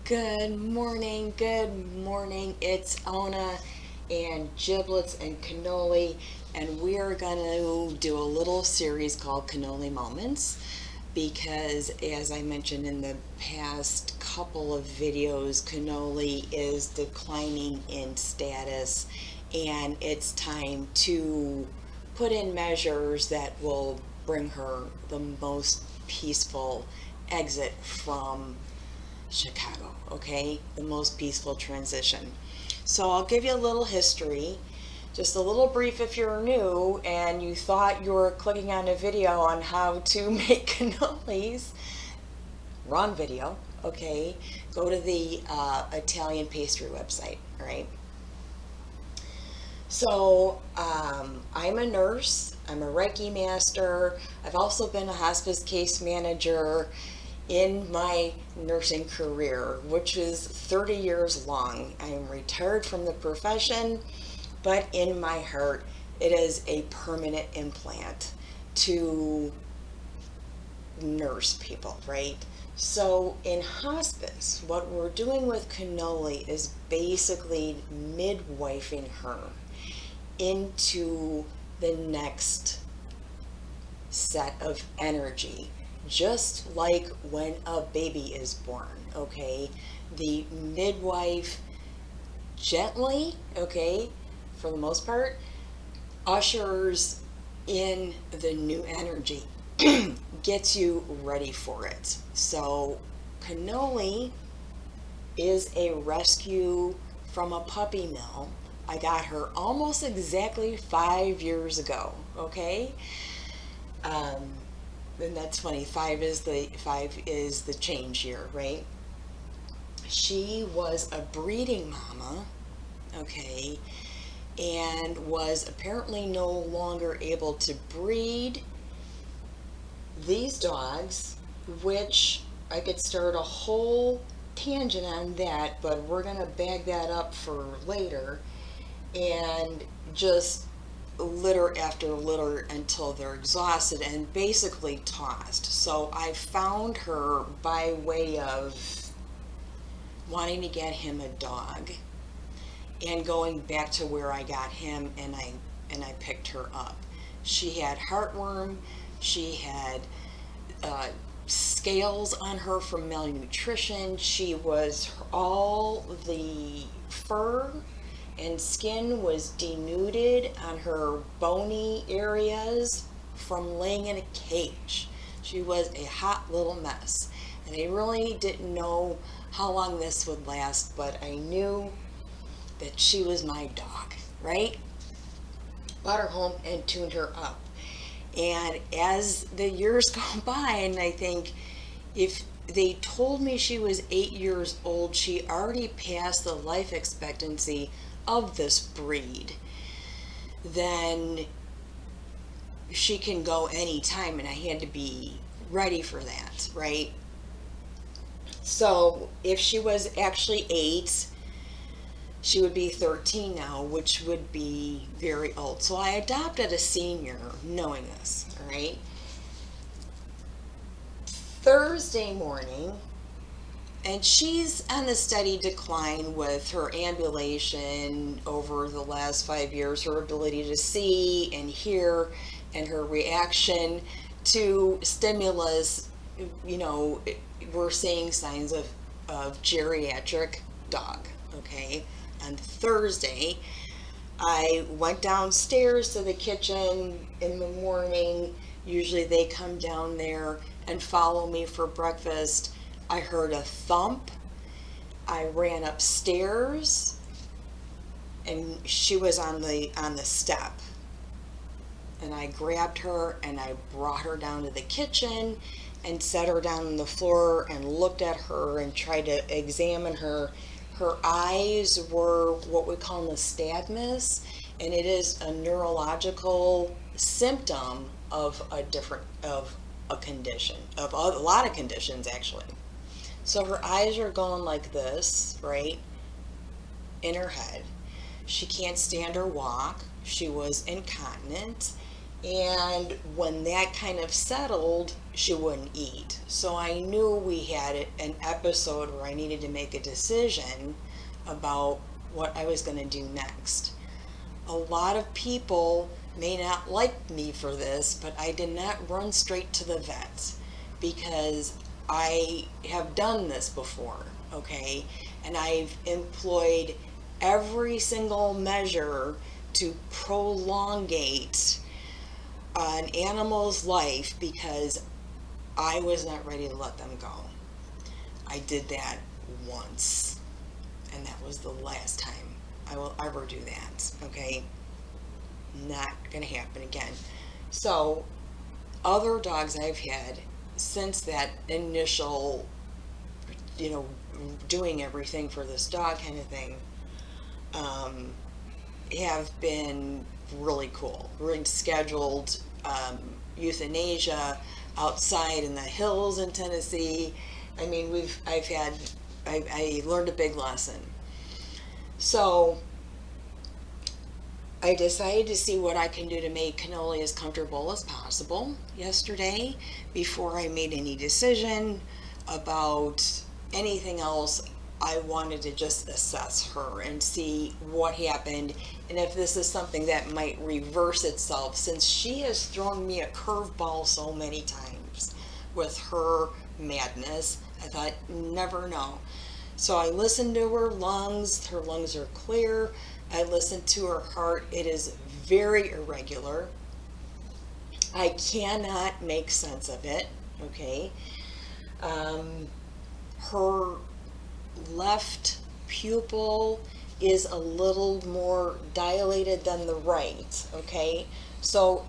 Good morning, it's Ona and Giblets and Cannoli, and we are going to do a little series called Cannoli Moments because, as I mentioned in the past couple of videos, Cannoli is declining in status, and it's time to put in measures that will bring her the most peaceful exit from Chicago, okay? The most peaceful transition. So I'll give you a little history, just a little brief if you're new and you thought you were clicking on a video on how to make cannolis. Wrong video, okay? Go to the Italian pastry website, all right? So I'm a nurse, I'm a Reiki master, I've also been a hospice case manager in my nursing career, which is 30 years long. I'm retired from the profession, but in my heart, it is a permanent implant to nurse people, right? So in hospice, what we're doing with Cannoli is basically midwifing her into the next set of energy, just like when a baby is born, okay? The midwife gently, okay, for the most part, ushers in the new energy, gets you ready for it. So Cannoli is a rescue from a puppy mill. I got her almost exactly 5 years ago, okay? Um, and that's funny. Five is the change year, right? She was a breeding mama, okay, and was apparently no longer able to breed these dogs, which I could start a whole tangent on that, but we're gonna bag that up for later. And just litter after litter until they're exhausted and basically tossed. So I found her by way of wanting to get him a dog and going back to where I got him, and I picked her up. She had heartworm, she had scales on her from malnutrition. She was all the fur and skin was denuded on her bony areas from laying in a cage. She was a hot little mess. And I really didn't know how long this would last, but I knew that she was my dog, right? Brought her home and tuned her up. And as the years go by, and I think if they told me she was 8 years old, she already passed the life expectancy of this breed, then she can go anytime, and I had to be ready for that, right? So if she was actually 8, she would be 13 now, which would be very old. So I adopted a senior knowing this, all right? Thursday morning, and she's on a steady decline with her ambulation over the last 5 years, her ability to see and hear, and her reaction to stimulus. You know, we're seeing signs of geriatric dog, okay? On Thursday, I went downstairs to the kitchen in the morning. Usually they come down there and follow me for breakfast. I heard a thump. I ran upstairs and she was on the step. And I grabbed her and I brought her down to the kitchen and set her down on the floor and looked at her and tried to examine her. Her eyes were what we call nystagmus, and it is a neurological symptom of a condition, of a lot of conditions actually. So her eyes are going like this, right, in her head. She can't stand or walk. She was incontinent. And when that kind of settled, she wouldn't eat. So I knew we had an episode where I needed to make a decision about what I was going to do next. A lot of people may not like me for this, but I did not run straight to the vet because I have done this before, okay? And I've employed every single measure to prolongate an animal's life because I was not ready to let them go. I did that once, and that was the last time I will ever do that, okay? Not gonna happen again. So, other dogs I've had since that initial, you know, doing everything for this dog kind of thing, um, have been really cool. We're scheduled euthanasia outside in the hills in Tennessee. I mean, I learned a big lesson. So I decided to see what I can do to make Cannoli as comfortable as possible yesterday before I made any decision about anything else. I wanted to just assess her and see what happened and if this is something that might reverse itself since she has thrown me a curveball so many times with her madness. I thought, never know. So I listened to her lungs. Her lungs are clear. I listened to her heart. It is very irregular. I cannot make sense of it. Okay. Her left pupil is a little more dilated than the right. Okay. So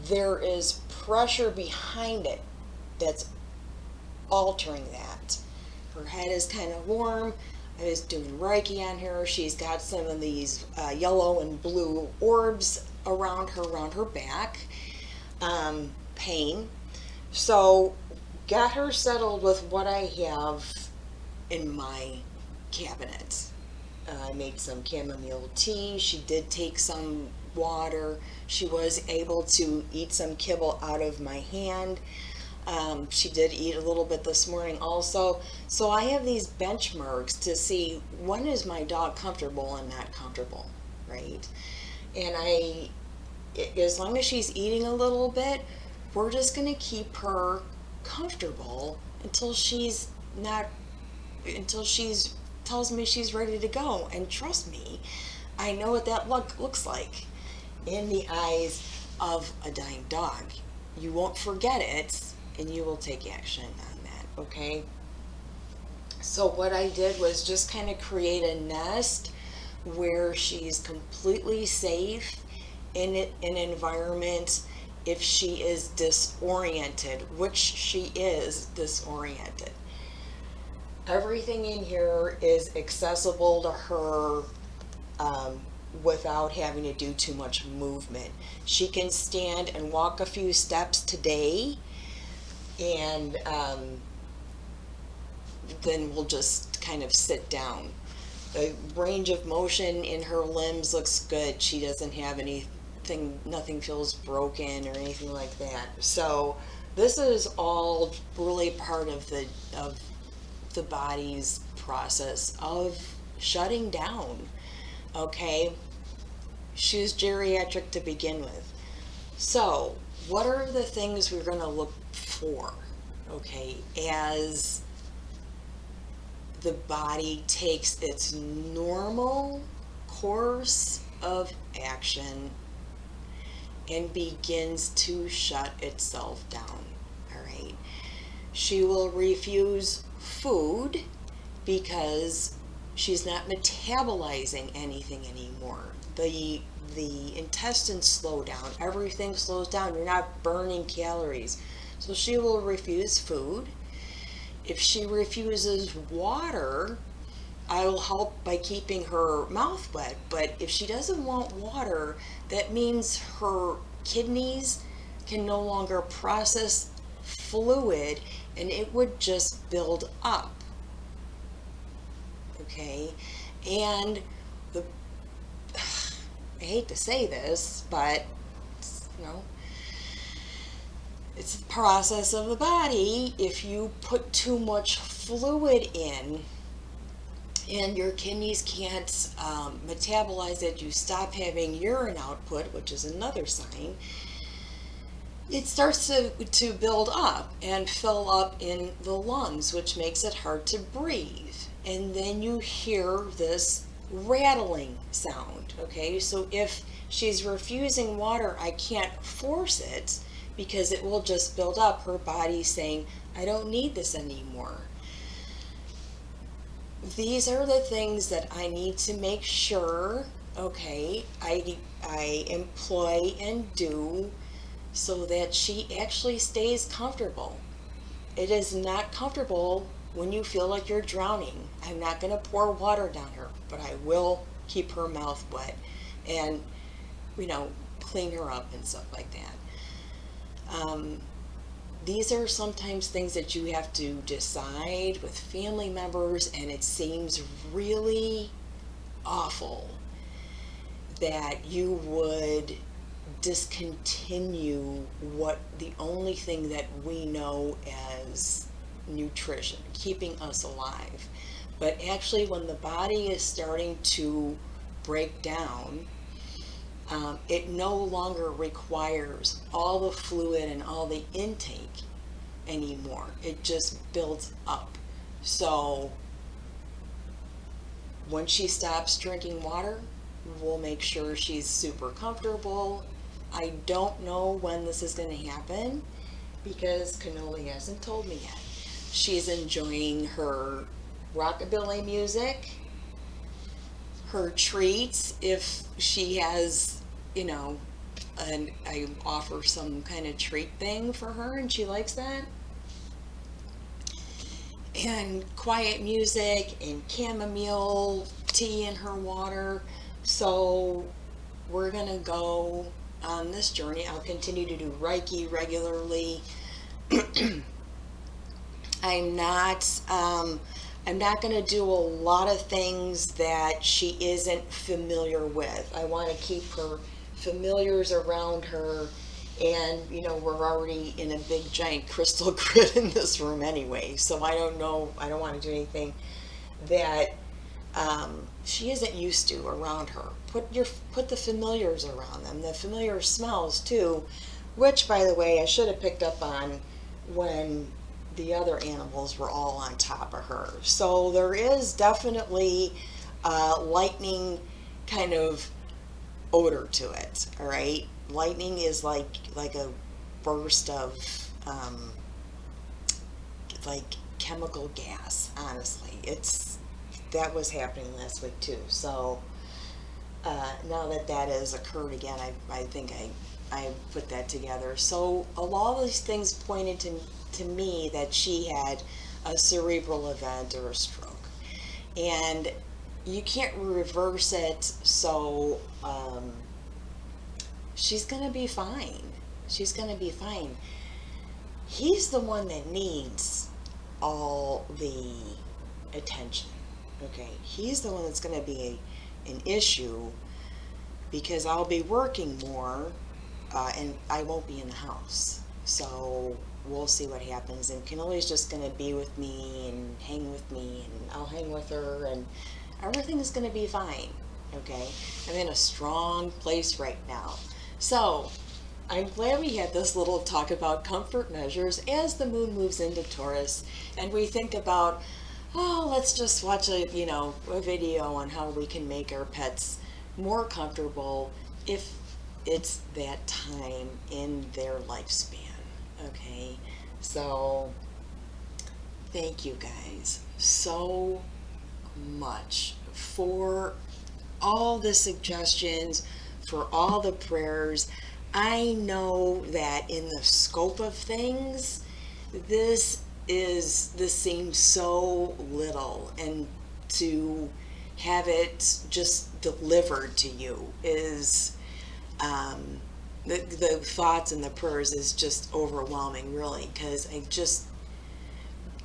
there is pressure behind it that's altering that. Her head is kind of warm. I was doing Reiki on her. She's got some of these yellow and blue orbs around her back. Pain. So got her settled with what I have in my cabinet. I made some chamomile tea. She did take some water. She was able to eat some kibble out of my hand. She did eat a little bit this morning also. So I have these benchmarks to see when is my dog comfortable and not comfortable, right? And as long as she's eating a little bit, we're just going to keep her comfortable until she's tells me she's ready to go. And trust me, I know what that looks like in the eyes of a dying dog. You won't forget it, and you will take action on that, okay? So what I did was just kind of create a nest where she's completely safe in an environment if she is disoriented, which she is disoriented. Everything in here is accessible to her without having to do too much movement. She can stand and walk a few steps today, and then we'll just kind of sit down. The range of motion in her limbs looks good. She doesn't have anything, nothing feels broken or anything like that. So this is all really part of the body's process of shutting down. Okay, she's geriatric to begin with. So what are the things we're going to look for, okay, as the body takes its normal course of action and begins to shut itself down? All right, she will refuse food because she's not metabolizing anything anymore. The intestines slow down, everything slows down, you're not burning calories. So she will refuse food. If she refuses water, I will help by keeping her mouth wet. But if she doesn't want water, that means her kidneys can no longer process fluid and it would just build up. Okay, and I hate to say this, but you know, it's the process of the body. If you put too much fluid in and your kidneys can't metabolize it, you stop having urine output, which is another sign, it starts to build up and fill up in the lungs, which makes it hard to breathe. And then you hear this rattling sound. Okay, so if she's refusing water, I can't force it because it will just build up. Her body's saying, I don't need this anymore. These are the things that I need to make sure, okay, I employ and do so that she actually stays comfortable. It is not comfortable when you feel like you're drowning. I'm not going to pour water down her, but I will keep her mouth wet and, clean her up and stuff like that. These are sometimes things that you have to decide with family members, and it seems really awful that you would discontinue what the only thing that we know as nutrition, keeping us alive. But actually, when the body is starting to break down, it no longer requires all the fluid and all the intake anymore. It just builds up. So when she stops drinking water, we'll make sure she's super comfortable. I don't know when this is going to happen because Cannoli hasn't told me yet. She's enjoying her rockabilly music, her treats. If she has, and I offer some kind of treat thing for her and she likes that. And quiet music and chamomile tea in her water. So we're going to go on this journey. I'll continue to do Reiki regularly. I'm not going to do a lot of things that she isn't familiar with. I want to keep her familiars around her, and we're already in a big giant crystal grid in this room anyway, so I don't want to do anything that she isn't used to around her. Put the familiars around them, the familiar smells too, which, by the way, I should have picked up on when the other animals were all on top of her. So there is definitely lightning kind of odor to it. All right, lightning is like a burst of like chemical gas. Honestly, that was happening last week too. So now that has occurred again, I think I put that together. So a lot of these things pointed to me that she had a cerebral event or a stroke, and you can't reverse it. So she's gonna be fine. She's gonna be fine. He's the one that needs all the attention. Okay, he's the one that's going to be an issue because I'll be working more and I won't be in the house. So we'll see what happens. And Cannoli's just going to be with me and hang with me, and I'll hang with her, and everything's going to be fine. Okay, I'm in a strong place right now. So I'm glad we had this little talk about comfort measures as the moon moves into Taurus, and we think about, oh, let's just watch a video on how we can make our pets more comfortable if it's that time in their lifespan. Okay, so thank you guys so much for all the suggestions, for all the prayers. I know that in the scope of things, this seems so little, and to have it just delivered to you is the thoughts and the prayers is just overwhelming, really, because I just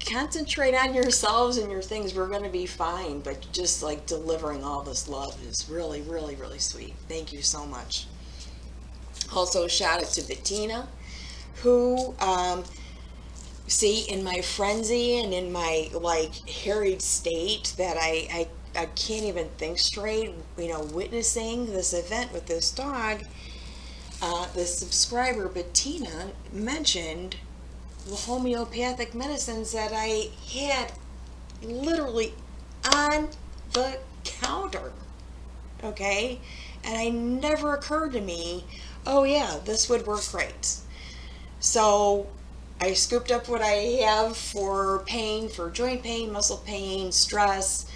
concentrate on yourselves and your things. We're going to be fine, but just like delivering all this love is really, really, really sweet. Thank you so much. Also, shout out to Bettina who, see, in my frenzy and in my like harried state that I can't even think straight, you know, witnessing this event with this dog, the subscriber Bettina mentioned the homeopathic medicines that I had literally on the counter. Okay? And I never occurred to me, oh yeah, this would work great. So I scooped up what I have for pain, for joint pain, muscle pain, stress,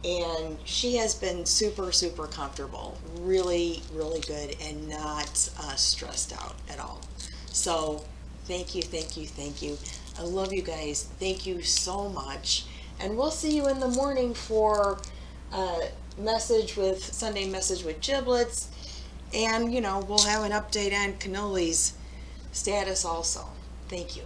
and she has been super, super comfortable. Really, really good and not stressed out at all. So thank you, thank you, thank you. I love you guys. Thank you so much. And we'll see you in the morning for Sunday message with giblets. And, you know, we'll have an update on Cannoli's status also. Thank you.